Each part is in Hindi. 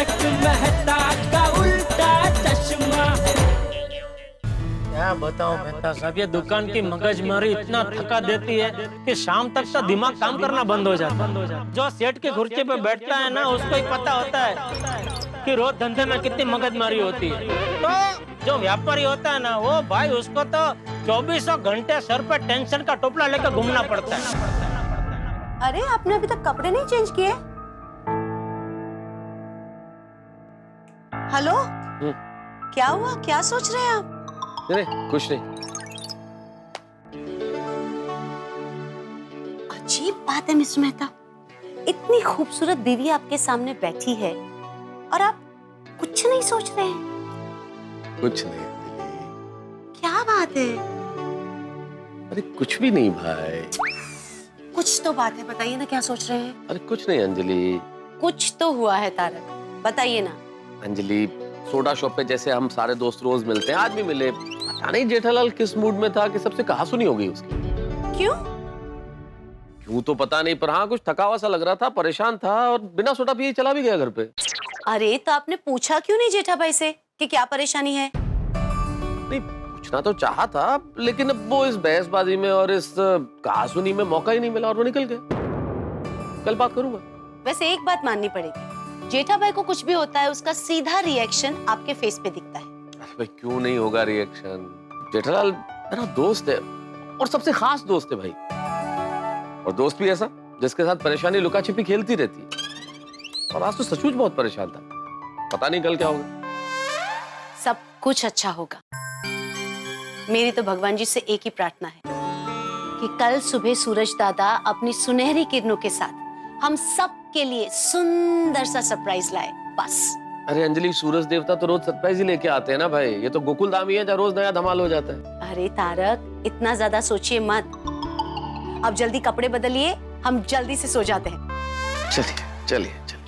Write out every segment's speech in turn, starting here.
तारक मेहता का उल्टा चश्मा। क्या बताऊं मेहता साहब, ये दुकान की मगजमारी इतना थका देती है कि शाम तक तो दिमाग काम करना बंद हो जाता है। जो सेठ की कुर्सी पे बैठता है ना, उसको ही पता होता है कि रोज धंधे में कितनी मगजमारी होती है। तो जो व्यापारी होता है ना, वो भाई उसको तो 24 घंटे सर पे टेंशन का टोपला लेकर घूमना पड़ता है। अरे आपने अभी तक कपड़े नहीं चेंज किए? हेलो, क्या हुआ? क्या सोच रहे हैं आप? नहीं कुछ नहीं। अजीब बात है मिस्टर मेहता, इतनी खूबसूरत बीवी आपके सामने बैठी है और आप कुछ नहीं सोच रहे हैं? कुछ नहीं अंजलि। क्या बात है? अरे कुछ भी नहीं भाई। कुछ तो बात है, बताइए ना क्या सोच रहे हैं? अरे कुछ नहीं अंजलि। कुछ तो हुआ है तारक, बताइए ना। अंजलि, सोडा शॉप पे जैसे हम सारे दोस्त रोज मिलते हैं, आज भी मिले। पता नहीं जेठालाल किस मूड में था कि सबसे कहा सुनी हो गई उसकी। क्यों? क्यों तो पता नहीं, पर हाँ कुछ थका हुआ सा लग रहा था, परेशान था और बिना सोडा पिए चला भी गया घर पे। अरे तो आपने पूछा क्यों नहीं जेठा भाई से कि क्या परेशानी है? नहीं पूछना तो चाहा था, लेकिन अब वो इस बहसबाजी में और इस कहासुनी में मौका ही नहीं मिला और वो निकल गए। कल बात करूंगा। वैसे एक बात माननी पड़ेगी, जेठा भाई को कुछ भी होता है उसका सीधा रिएक्शन आपके फेस पे दिखता है। अरे भाई क्यों नहीं होगा रिएक्शन? जेठालाल मेरा दोस्त है और सबसे खास दोस्त है भाई, और दोस्त भी ऐसा जिसके साथ परेशानी लुका छिपी खेलती रहती है। और आज तो सचमुच बहुत परेशान था, पता नहीं कल क्या होगा। सब कुछ अच्छा होगा। मेरी तो भगवान जी से एक ही प्रार्थना है कि कल सुबह सूरज दादा अपनी सुनहरी किरणों के साथ हम सब के लिए सुंदर सा सरप्राइज लाए, बस। अरे अंजलि, सूरज देवता तो रोज सरप्राइज ही लेके आते हैं ना भाई। ये तो गोकुल धाम ही है जहाँ रोज नया धमाल हो जाता है। अरे तारक, इतना ज्यादा सोचिए मत। अब जल्दी कपड़े बदलिए, हम जल्दी से सो जाते हैं। चलिए चलिए चलिए।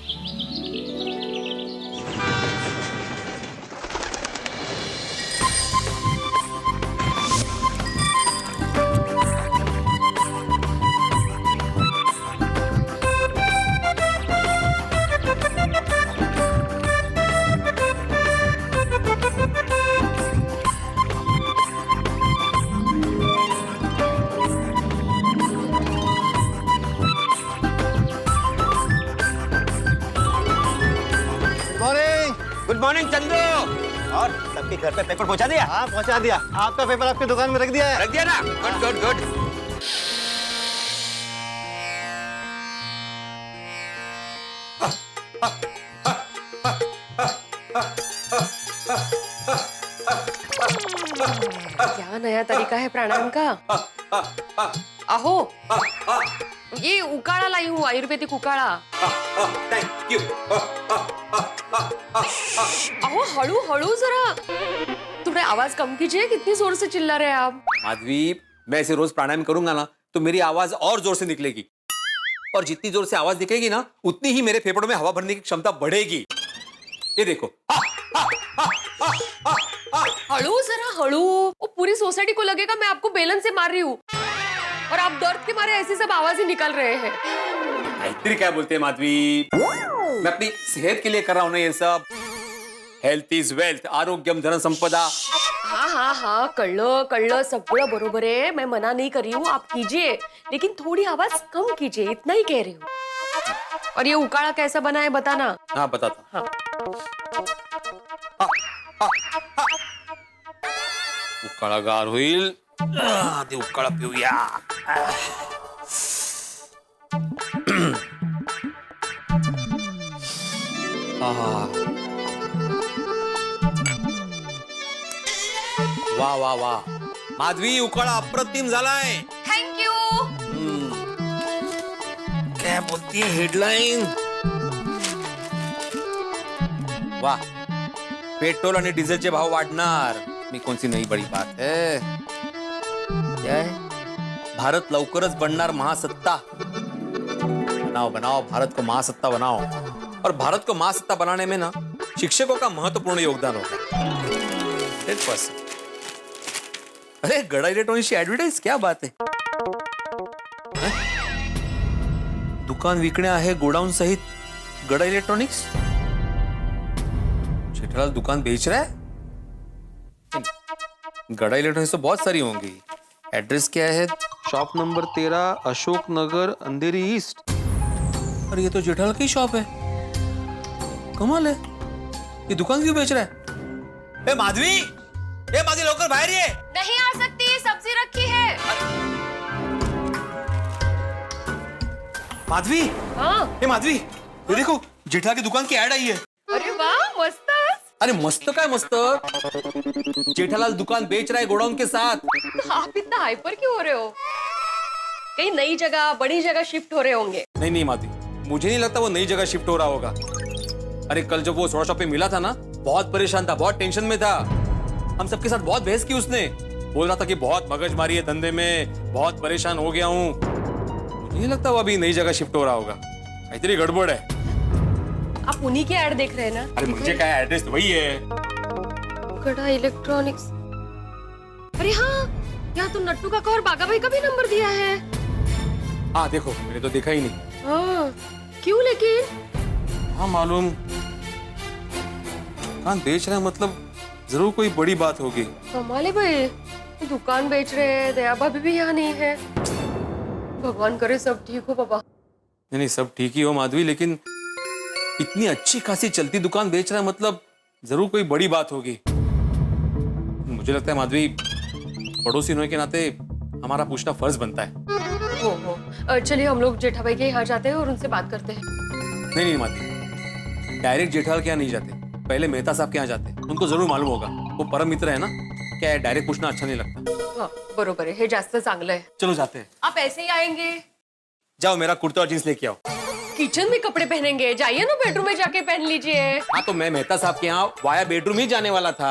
Good morning Chandu. और सबके घर पे पेपर पहुंचा दिया? हाँ पहुंचा दिया। आपका पेपर आपकी दुकान में रख दिया है। रख दिया ना? Good good good. क्या नया तरीका है प्राणायाम का? अहो, ये उकाड़ा लाई हूँ, आयुर्वेदिक उकाड़ा। Thank you. अहो हळू हळू जरा, थोड़ा आवाज कम कीजिए, कितनी जोर से चिल्ला रहे हैं आप। माधवी, मैं ऐसे रोज प्राणायाम करूंगा ना तो मेरी आवाज और जोर से निकलेगी, और जितनी जोर से आवाज निकलेगी ना उतनी ही मेरे फेफड़ों में हवा भरने की क्षमता बढ़ेगी। ये देखो। हळू जरा हळू, वो पूरी सोसाइटी को लगेगा मैं आपको बेलन से मार रही हूँ और आप दर्द के मारे ऐसी सब आवाज ही निकल रहे हैं। फिर क्या बोलते हैं माधवी, मैं अपनी सेहत के लिए कर रहा हूं ना ये सब। हेल्थ इज वेल्थ, आरोग्यम धन संपदा। हाँ हाँ हाँ, कळलं सगळं बरोबर है, मैं मना नहीं कर रही हूँ, आप कीजिए, लेकिन थोड़ी आवाज कम कीजिए, इतना ही कह रही हूँ। और ये उकाड़ा कैसा बना है बताना। हाँ बताता। हाँ। उकाळा गार होईल, आधी उकाळा पिऊया। वाह वाह वाह, माधवी उकाळा अप्रतिम झालाय। Thank you. क्या बोलती है हेडलाइन? वाह, पेट्रोल आणि डिझेलचे भाव वाढणार, मी कोणती नई बड़ी बात है। क्या है? भारत लवकरच बनणार महासत्ता। बनाओ बनाओ, भारत को महासत्ता बनाओ। और भारत को महासत्ता बनाने में ना शिक्षकों का महत्वपूर्ण योगदान होगा। 100%। अरे गड़ा इलेक्ट्रॉनिक्स की एडवर्टाइज, क्या बात है? दुकान विकणे आहे गोडाऊन सहित गड़ा इलेक्ट्रॉनिक्स। जेठालाल दुकान बेच रहा है? गड़ा इलेक्ट्रॉनिक्स तो बहुत सारी होंगी। एड्रेस क्या है? शॉप नंबर 13 अशोक नगर अंधेरी ईस्ट। अरे ये तो जेठालाल की शॉप है। कमाल है, ये दुकान क्यों बेच रहा है? ए माधवी, लौकर बाहर ये। नहीं आ सकती, सब्जी रखी है। माधवी, हाँ। ए माधवी, ये देखो जेठालाल की दुकान की ऐड आई है। अरे वाह, मस्त। अरे मस्त काय मस्त, जेठालाल दुकान बेच रहा है गोडाउन के साथ। आप इतना हाइपर क्यों हो रहे हो? कहीं नई जगह, बड़ी जगह शिफ्ट हो रहे होंगे। नहीं माधवी, मुझे नहीं लगता वो नई जगह शिफ्ट हो रहा होगा। अरे कल जब वो सोडा शॉप पे मिला था ना, बहुत परेशान था, बहुत टेंशन में था। हम सबके साथ बहुत बहस की उसने। बोल रहा था कि बहुत मगजमारी है धंधे में, बहुत परेशान हो गया हूँ। मुझे नहीं लगता वो अभी नई जगह शिफ्ट हो रहा होगा, इतनी गड़बड़ है। आप उन्हीं के ऐड देख रहे हैं ना? अरे मुझे क्या, एड्रेस तो वही है। गड़ा इलेक्ट्रॉनिक्स। अरे हाँ, यहाँ तो नट्टू काका और बागा भाई का भी नंबर दिया है। हाँ देखो, मैंने तो देखा ही नहीं। हाँ, क्यों लेकिन? हाँ मालूम, दुकान बेच रहे हैं मतलब जरूर कोई बड़ी बात होगी। कमाल है भाई, दुकान बेच रहे हैं, दया भाभी भी यहाँ नहीं है। भगवान करे सब ठीक हो बाबा। नहीं सब ठीक ही हो माधवी, लेकिन इतनी अच्छी खासी चलती दुकान बेच रहा है मतलब जरूर कोई बड़ी बात होगी। मुझे लगता है माधवी, पड़ोसी होने के नाते हमारा पूछना फर्ज बनता है। हो, चलिए हम लोग जेठा भाई के यहाँ जाते हैं और उनसे बात करते हैं। नहीं माधवी, डायरेक्ट जेठालाल के यहाँ नहीं जाते, पहले मेहता साहब के यहाँ जाते। उनको जरूर मालूम होगा, वो परम मित्र है ना, क्या है डायरेक्ट पूछना अच्छा नहीं लगता। हाँ बरोबर है, हे जास्त चांगलं है। चलो जाते हैं। आप ऐसे ही आएंगे? जाओ मेरा कुर्ता और जींस लेके आओ। किचन में कपड़े पहनेंगे, जाइए ना बेडरूम में जाके पहन लीजिए। हाँ तो मैं मेहता साहब के यहाँ वाया बेडरूम ही जाने वाला था।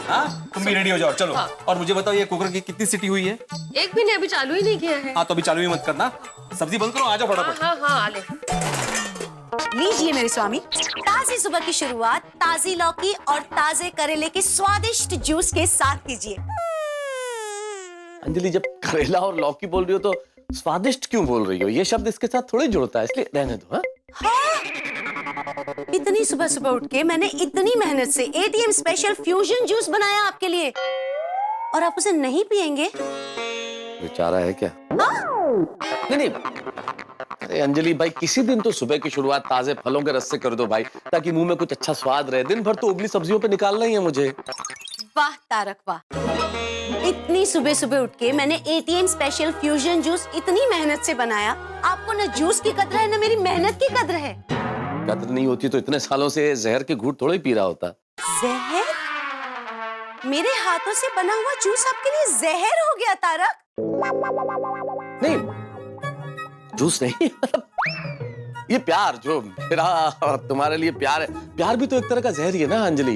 हाँ तुम भी रेडी हो जाओ, चलो। हाँ। और मुझे बताओ ये कुकर की कितनी सीटी हुई है? एक भी नहीं, अभी चालू ही नहीं किया है। हाँ तो अभी चालू ही मत करना, सब्जी बंद करो, आ जाओ फटाफट। हाँ आले। लीजिए मेरे स्वामी, ताजी सुबह की शुरुआत ताजी लौकी और ताजे करेले के स्वादिष्ट जूस के साथ कीजिए। अंजलि, जब करेला और लौकी बोल रही हो तो स्वादिष्ट क्यों बोल रही हो? ये शब्द इसके साथ थोड़ी जुड़ता है, इसलिए रहने दो। हाँ? इतनी सुबह सुबह उठ के मैंने इतनी मेहनत से एटीएम स्पेशल फ्यूजन जूस बनाया आपके लिए, और आप उसे नहीं पिएंगे? बेचारा है क्या? नहीं, अरे अंजलि भाई, किसी दिन तो सुबह की शुरुआत ताजे फलों के रस से कर दो भाई, ताकि मुंह में कुछ अच्छा स्वाद रहे। दिन भर तो उबली सब्जियों पे निकालना ही है मुझे। वाह तारक वाह, इतनी सुबह सुबह उठ के मैंने एटीएम स्पेशल फ्यूजन जूस इतनी मेहनत से बनाया, आपको न जूस की कदर है न मेरी मेहनत की कदर है। कदर नहीं होती तो इतने सालों से जहर के घूंट थोड़ा ही पी रहा होता। जहर? मेरे हाथों से बना हुआ जूस आपके लिए जहर हो गया तारक? नहीं, जूस नहीं, ये प्यार जो मेरा और तुम्हारे लिए प्यार है, प्यार भी तो एक तरह का जहर ही है ना अंजलि।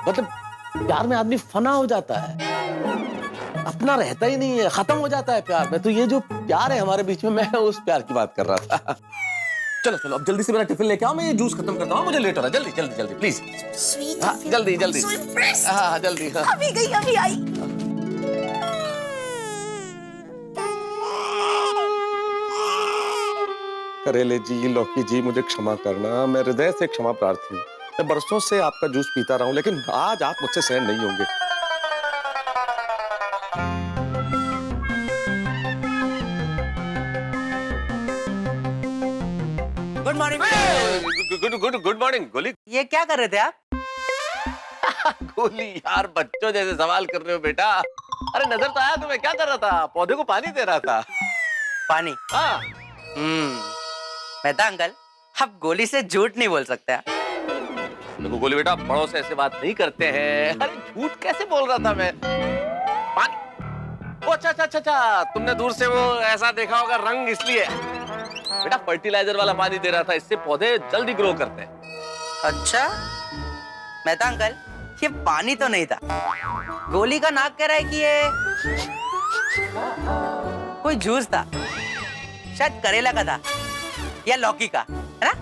मतलब प्यार में आदमी फना हो जाता है, अपना रहता ही नहीं है, खत्म हो जाता है प्यार में। तो ये जो प्यार है हमारे बीच में, मैं उस प्यार की बात कर रहा था। चलो चलो अब जल्दी से मेरा टिफिन लेके आओ, मैं ये जूस खत्म करता हूँ, मुझे लेट हो रहा है। जल्दी जल्दी जल्दी प्लीज। हाँ जल्दी जल्दी, हाँ जल्दी। हाँ अभी गई अभी आई। करेले जी, लौकी जी, मुझे क्षमा करना, मैं हृदय से क्षमा प्रार्थी हूँ। मैं बरसों से आपका जूस पीता रहा हूँ, लेकिन आज आप मुझसे सहन नहीं होंगे। Good morning. गुड मॉर्निंग गोली। ये क्या कर रहे थे आप? गोली यार, बच्चों जैसे सवाल कर रहे हो बेटा। अरे नजर तो आया तुम्हें, क्या कर रहा था? पौधे को पानी दे रहा था। पानी? हाँ। मेहता अंकल, आप गोली से झूठ नहीं बोल सकते। देखो गोली बेटा, बड़ों से ऐसे बात नहीं करते हैं। अरे झूठ कैसे बोल रहा था मैं? पानी? ओ अच्छा अच्छा अच्छा अच्छा, तुमने दूर से वो ऐसा देखा होगा रंग, इसलिए। बेटा फर्टिलाइजर वाला पानी दे रहा था, इससे पौधे जल्दी ग्रो करते हैं। अच्छा मेहता अंकल, ये पानी तो नहीं था। गोली का नाक कह रहा है कि ये कोई जूस था, शायद करेला का था या लौकी का, है ना?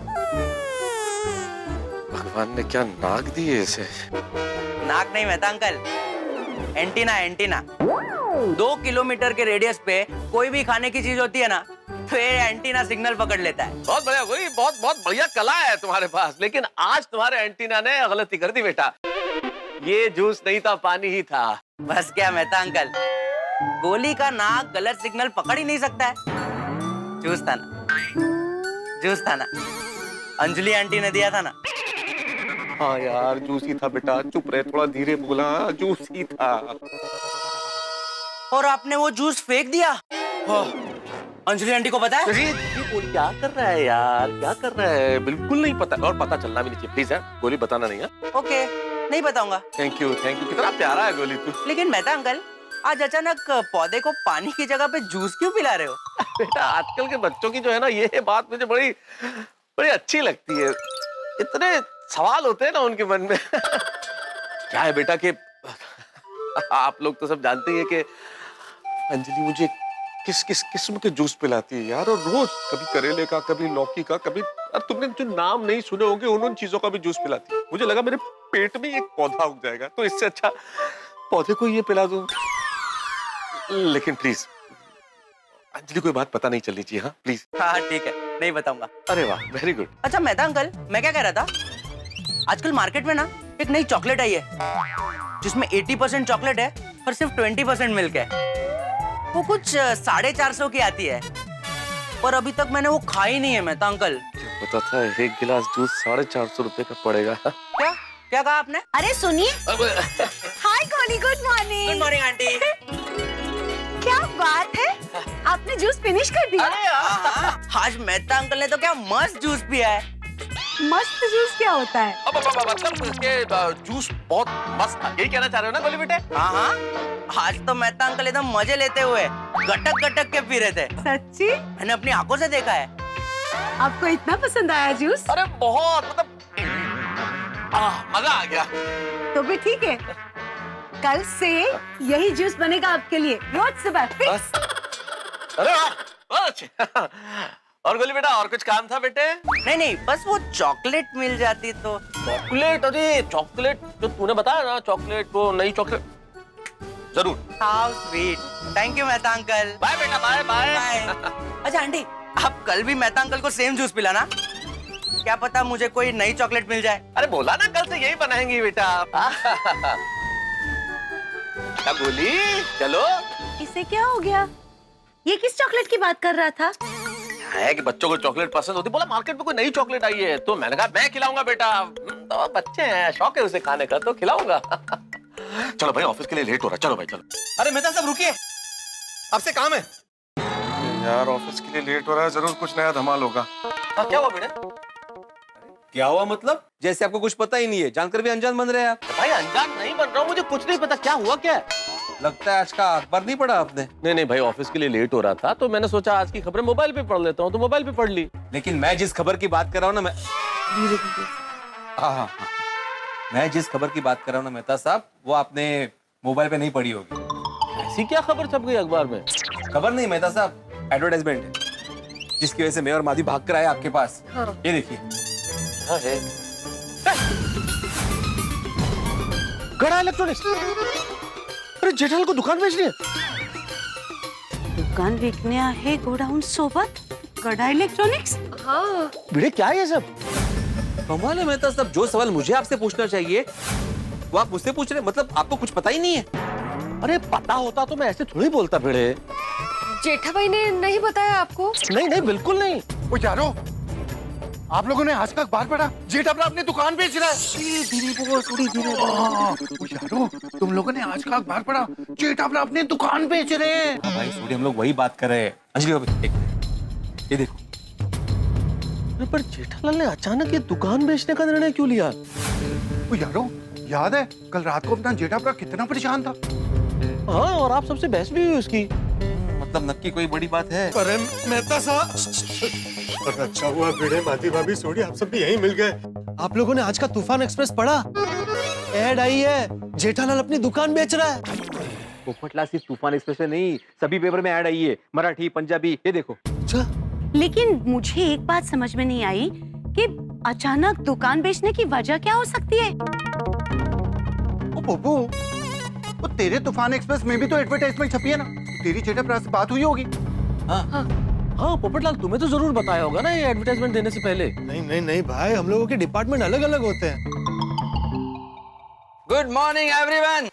भगवान ने क्या नाक दी है इसे? नाक नहीं मेहता अंकल, एंटीना। 2 किलोमीटर के रेडियस पे कोई भी खाने की चीज होती है ना, तो ये एंटीना सिग्नल पकड़ लेता है। बहुत बढ़िया गोली, बहुत बहुत बढ़िया कला है तुम्हारे पास, लेकिन आज तुम्हारे एंटीना ने गलती कर दी बेटा। ये जूस नहीं था, पानी ही था। बस क्या मेहता अंकल, गोली का नाक गलत सिग्नल पकड़ ही नहीं सकता है। जूस था ना, जूस था ना, अंजलि आंटी ने दिया था ना। हाँ यार जूस ही था बेटा, चुप रहे, थोड़ा धीरे बोला, जूस ही था। और आपने वो जूस फेंक दिया। अंजलि आंटी को पता है? ये क्या कर रहा है यार, क्या कर रहा है? बिल्कुल नहीं पता, और पता चलना भी नहीं चाहिए प्लीज है। गोली बताना नहीं है। ओके, नहीं बताऊंगा। थैंक यू, कितना प्यारा है गोली तू। लेकिन मेहता अंकल, आज अचानक पौधे को पानी की जगह पे जूस क्यों पिला रहे हो? बेटा आजकल के बच्चों की जो है ना, ये बात मुझे बड़ी बड़ी अच्छी लगती है। इतने सवाल होते हैं ना उनके मन में। क्या है बेटा कि आप लोग तो सब जानते ही हैं कि अंजलि मुझे किस किस किस्म के जूस पिलाती है यार, और रोज कभी करेले का, कभी लौकी का, कभी तुमने जो नाम नहीं सुने होंगे उन चीजों का भी जूस पिलाती है। मुझे लगा मेरे पेट में एक पौधा उग जाएगा, तो इससे अच्छा पौधे को ये पिला दूं। लेकिन प्लीज अंजलि कोई बात पता नहीं चलनी चाहिए। हाँ प्लीज। हाँ ठीक है, नहीं बताऊंगा। अरे वाह, वेरी गुड। अच्छा मेहता अंकल, मैं क्या कह रहा था, आजकल मार्केट में ना एक नई चॉकलेट आई है जिसमें 80% चॉकलेट है और सिर्फ 20% मिल्क है। वो कुछ 450 की आती है, पर अभी तक मैंने वो खाई नहीं है मेहता अंकल। पता था एक गिलास जूस 450 रुपए का पड़ेगा। क्या क्या कहा आपने? अरे सुनिए। हाय गोली, good morning. Good morning aunty. क्या बात है, आपने जूस फिनिश कर दिया? आज मेहता अंकल ने तो क्या मस्त जूस पिया है। मस्त जूस क्या होता है? मतलब इसके जूस बहुत मस्त था, यही कहना चाह रहे हो ना गोली बेटे? हाँ, आज तो मेहता अंकल एकदम मजे लेते हुए गटक गटक के पी रहे थे। सच्ची? मैंने अपनी आंखों से देखा है। आपको इतना पसंद आया जूस? अरे बहुत, मतलब मजा आ गया। तो भी ठीक है, कल से यही जूस बनेगा आपके लिए रोज सुबह फिक्स। अरे वाह, अच्छा। और गोली बेटा और कुछ काम था बेटे? नहीं, बस वो चॉकलेट मिल जाती तो। चॉकलेट? अरे चॉकलेट जो तूने बताया ना, चॉकलेट, वो नई चॉकलेट जरूर। How sweet, thank you Mehta uncle. Bye बेटा, बाय बाय। अच्छा आंटी, आप कल भी मेहता अंकल को सेम जूस पिलाना, क्या पता मुझे कोई नई चॉकलेट मिल जाए। अरे बोला ना कल से यही बनाएंगी बेटा। क्या बोली? चलो। इसे क्या हो गया? ये किस चॉकलेट की बात कर रहा था? है कि बच्चों को चॉकलेट पसंद होती, बोला मार्केट में कोई नई चॉकलेट आई है, तो मैंने कहा मैं खिलाऊंगा बेटा, तो बच्चे हैं, शौक है उसे खाने का, तो खिलाऊंगा। चलो भाई, ऑफिस के लिए लेट हो रहा है, चलो भाई चलो। अरे मेहता साहब रुकिए, आपसे काम है। यार ऑफिस के लिए लेट हो रहा है, जरूर कुछ नया धमाल होगा। क्या हुआ बेटा? क्या हुआ मतलब? जैसे आपको कुछ पता ही नहीं है, जानकर भी अनजान बन रहे हैं आप। भाई अनजान नहीं बन रहा हूँ, मुझे कुछ नहीं पता क्या हुआ क्या है। लगता है आज का अखबार नहीं पढ़ा आपने। नहीं भाई, ऑफिस के लिए लेट हो रहा था, तो मैंने सोचा आज की खबरें मोबाइल पे पढ़ लेता हूँ, तो मोबाइल पे पढ़ ली। लेकिन मैं जिस खबर की बात कर रहा हूँ ना, मैं जिस खबर की बात कर रहा हूँ ना मेहता साहब, वो आपने मोबाइल पे नहीं पढ़ी होगी। ऐसी क्या खबर छप गई अखबार में? खबर नहीं मेहता साहब, एडवर्टाइजमेंट है, जिसकी वजह से मैं और माधवी भाग कर आए आपके पास। ये देखिए। हाँ है। गड़ा इलेक्ट्रॉनिक्स। अरे जेठालाल को दुकान बेचनी है? दुकान विकणे आहे गोडाऊन सोबत गडा इलेक्ट्रॉनिक्स? हाँ, भिड़े क्या है ये सब? कमाल है मेहता साहब, जो सवाल मुझे आपसे पूछना चाहिए वो आप मुझसे पूछ रहे, मतलब आपको कुछ पता ही नहीं है। अरे पता होता तो मैं ऐसे थोड़ी बोलता भिड़े। जेठा भाई ने नहीं बताया आपको? नहीं बिल्कुल नहीं। वो यारो, आप लोगों ने आज का अखबार पढ़ा? जेठ अपना अपनी दुकान बेच रहा है। धीरे बोलो, थोड़ी धीरे बोलो। यारो, तुम लोगों ने आज का अखबार पढ़ा? जेठ अपना अपनी दुकान बेच रहे हैं। भाई सूर्य, हम लोग वही बात कर रहे हैं। अंजलि भाभी, ये देखो। पर जेठालाल ने अचानक ये दुकान बेचने का निर्णय क्यों लिया? वो यारो, याद है कल रात को अपना जेठा अपना कितना परेशान था? हाँ, और आप सबसे बहस भी हुई उसकी। मतलब नक्की कोई बड़ी बात है? अरे मेहता साहब, अच्छा हुआ भिड़े, माधी भाभी, सोनी, आप सब भी यहीं मिल गए। आप लोगों ने आज का तूफान एक्सप्रेस पढ़ा? ऐड आई है, जेठालाल अपनी दुकान बेच रहा है। पोपटलाल सिर्फ तूफान एक्सप्रेस में नहीं, सभी पेपर में ऐड आई है, मराठी, पंजाबी, ये देखो। अच्छा, लेकिन मुझे एक बात समझ में नहीं आई कि अचानक दुकान बेचने की वजह क्या हो सकती है? ओ बब्बू, वो तेरे तूफान एक्सप्रेस में भी तो एडवर्टाइजमेंट छपी है ना, तेरी जेठा से बात हुई होगी। हाँ, हाँ पोपटलाल, तुम्हें तो जरूर बताया होगा ना ये एडवर्टाइजमेंट देने से पहले। नहीं नहीं नहीं भाई, हम लोगों के डिपार्टमेंट अलग अलग होते हैं। Good morning everyone.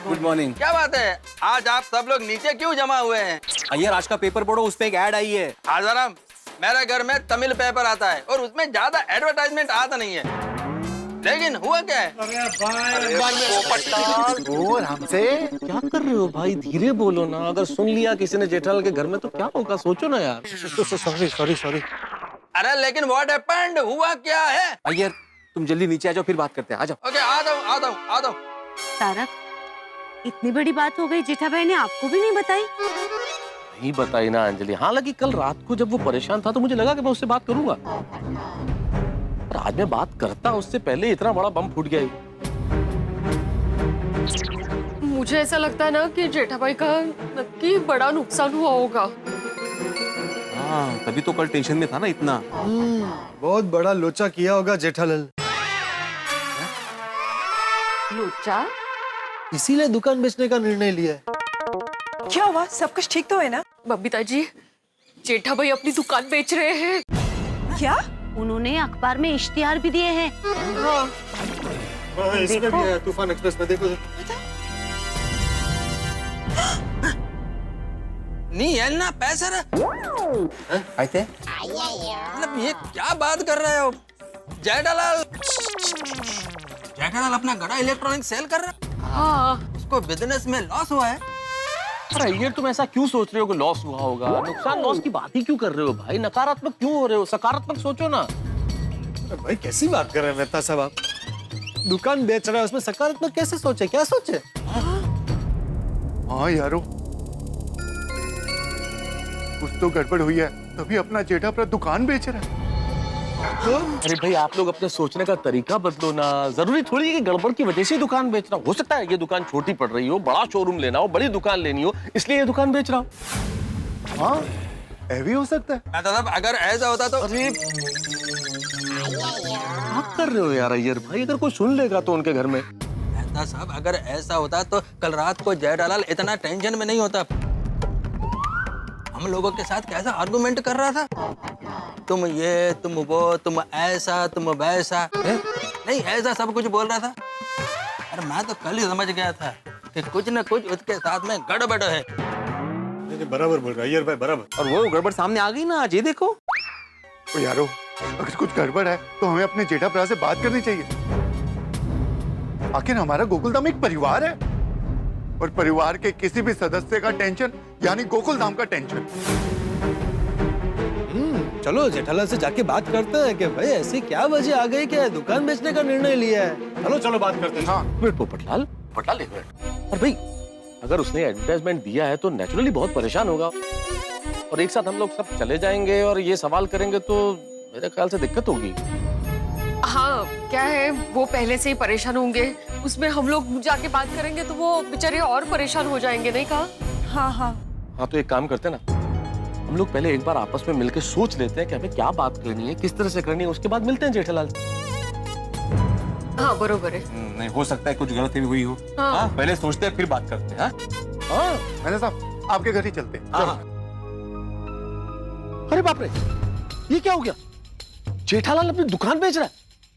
Good morning. क्या बात है, आज आप सब लोग नीचे क्यों जमा हुए हैं? अय्यर आज का पेपर पढ़ो, उस पे एक ऐड आई है। आजाराम, मेरे घर में तमिल पेपर आता है और उसमें ज्यादा एडवर्टाइजमेंट आता नहीं है, लेकिन हुआ क्या है? और हमसे क्या कर रहे हो भाई, धीरे बोलो ना। अगर सुन लिया किसी ने जेठालाल के घर में तो क्या होगा, सोचो ना यार। Sorry sorry sorry. अरे लेकिन व्हाट हैपेंड, हुआ क्या है? अय्यर तुम जल्दी नीचे आ जाओ, फिर बात करते हैं। आ जाओ। ओके, आता हूँ। तारक, इतनी बड़ी बात हो गई, जेठा भाई ने आपको भी नहीं बताई? नहीं बताई ना अंजलि। हालांकि कल रात को जब वो परेशान था तो मुझे लगा कि मैं उससे बात करूंगा, पर आज मैं बात करता उससे पहले इतना बड़ा बम फूट गया। मुझे ऐसा लगता है ना कि जेठा भाई का नक्की बड़ा नुकसान हुआ होगा। हाँ तभी तो कल टेंशन में था ना इतना। बहुत बड़ा लोचा किया होगा जेठालाल, लोचा? इसीलिए दुकान बेचने का निर्णय लिया है। क्या हुआ, सब कुछ ठीक तो है ना? बबीता जी, जेठा भाई अपनी दुकान बेच रहे हैं। क्या? उन्होंने अखबार में इश्तिहार भी दिए हैं। हाँ। इसमें भी है, तूफान एक्सप्रेस में देखो। नहीं है ना पैसे रे। आते मतलब ये क्या बात कर रहे हो? जेठालाल अपना गड़ा इलेक्ट्रॉनिक सेल कर रहा है। हाँ। उसको बिजनेस में लॉस हुआ है। अरे ये तुम ऐसा क्यों सोच रहे हो कि लॉस हुआ होगा? नुकसान लॉस की बात ही क्यों कर रहे हो भाई? नकारात्मक क्यों हो रहे हो? सकारात्मक सोचो ना। भाई कैसी बात कर रहे हैं मेहता साहब आप? दुकान बेच रहा है, उसमें सकारात्मक कैसे सोचे? क्या सोचे? हाँ यारो, कुछ तो गड़बड़ हुई है, तभी अपना जेठा अपना दुकान बेच रहा है। अरे भाई आप लोग अपने सोचने का तरीका बदलो ना। जरूरी थोड़ी है कि गड़बड़ की वजह से ही दुकान बेच रहा हूँ। हो सकता है ये दुकान छोटी पड़ रही हो, बड़ा शोरूम लेना हो, बड़ी दुकान लेनी हो, इसलिए ये दुकान बेच रहा हूँ। हाँ ये भी हो सकता है। मतलब अगर ऐसा होता तो अरे क्या कर रहे हो यार अय्यर भाई? अगर कोई सुन लेगा तो उनके घर में। मेहता साहब, अगर ऐसा होता तो कल रात को जेठालाल इतना टेंशन में नहीं होता। हम लोगों के साथ कैसा आर्गुमेंट कर रहा था, तुम ये, तुम वो, तुम ऐसा, तुम वैसा, नहीं ऐसा सब कुछ बोल रहा था। अरे मैं तो कल ही समझ गया था कि कुछ न कुछ उसके साथ में गड़बड़ है। बराबर बोल रहा है अय्यर भाई, बराबर। और वो गड़बड़ सामने आ गई ना आज, ये देखो। तो यारो, अगर कुछ गड़बड़ है तो हमें अपने जेठा भरा से बात करनी चाहिए। आखिर हमारा गोकुलधाम एक परिवार है और परिवार के किसी भी सदस्य का टेंशन यानी गोकुलधाम का टेंशन। चलो जेठालाल से जाके बात करते हैं कि भाई ऐसी क्या वजह आ गई कि दुकान बेचने का निर्णय लिया है। चलो बात करते हैं। हाँ पोपटलाल एक मिनट। और भाई अगर उसने एडवर्टाइजमेंट दिया है तो नेचुरली बहुत परेशान होगा, और एक साथ हम लोग सब चले जाएंगे और ये सवाल करेंगे तो मेरे ख्याल से दिक्कत होगी। हाँ क्या है, वो पहले से ही परेशान होंगे, उसमें हम लोग जाके बात करेंगे तो वो बेचारे और परेशान हो जाएंगे, नहीं कहा? हाँ तो एक काम करते हैं ना, हम लोग पहले एक बार आपस में मिलकर सोच लेते हैं कि हमें क्या बात करनी है, किस तरह से करनी है, उसके बाद मिलते हैं जेठालाल से। हाँ बरोबर है। नहीं हो सकता है कुछ गलती हुई हो। हाँ। पहले सोचते हैं फिर बात करते हैं। हाँ मैंने साहब आपके घर ही चलते हैं। अरे बाप रे, ये क्या हो गया? जेठालाल अपनी दुकान बेच रहा है।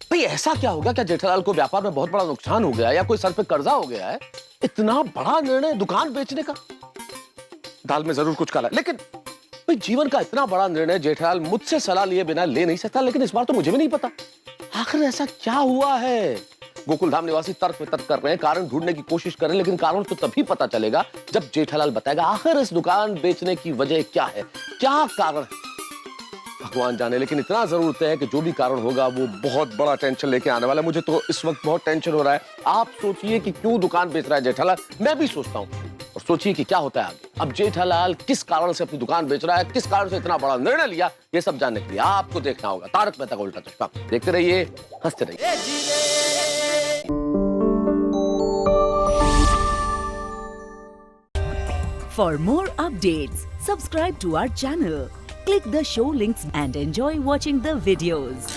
भाई ऐसा क्या होगा? क्या जेठालाल को व्यापार में बहुत बड़ा नुकसान हो गया या कोई सर पे कर्जा हो गया है? इतना बड़ा निर्णय दुकान बेचने का, दाल में जरूर कुछ काला। लेकिन भाई जीवन का इतना बड़ा निर्णय जेठालाल मुझसे सलाह लिए बिना ले नहीं सकता, लेकिन इस बार तो मुझे भी नहीं पता आखिर ऐसा क्या हुआ है। गोकुलधाम निवासी तर्क वितर्क कर रहे हैं, कारण ढूंढने की कोशिश कर रहे हैं, लेकिन कारण तो तभी पता चलेगा जब जेठालाल बताएगा आखिर इस दुकान बेचने की वजह क्या है, क्या कारण है, भगवान जाने। लेकिन इतना जरूर तय है कि जो भी कारण होगा वो बहुत बड़ा टेंशन लेके आने वाला है। मुझे तो इस वक्त बहुत टेंशन हो रहा है। आप सोचिए कि क्यों दुकान बेच रहा है जेठालाल, मैं भी सोचता हूँ, और सोचिए कि क्या होता है आगे। अब जेठालाल किस कारण से अपनी दुकान बेच रहा है, किस कारण से इतना बड़ा निर्णय लिया, ये सब जानने के लिए आपको देखना होगा तारक मेहता का उल्टा चश्मा। देखते रहिए, हंसते रहिए। For more updates, subscribe to our channel, click the show links and enjoy watching the videos.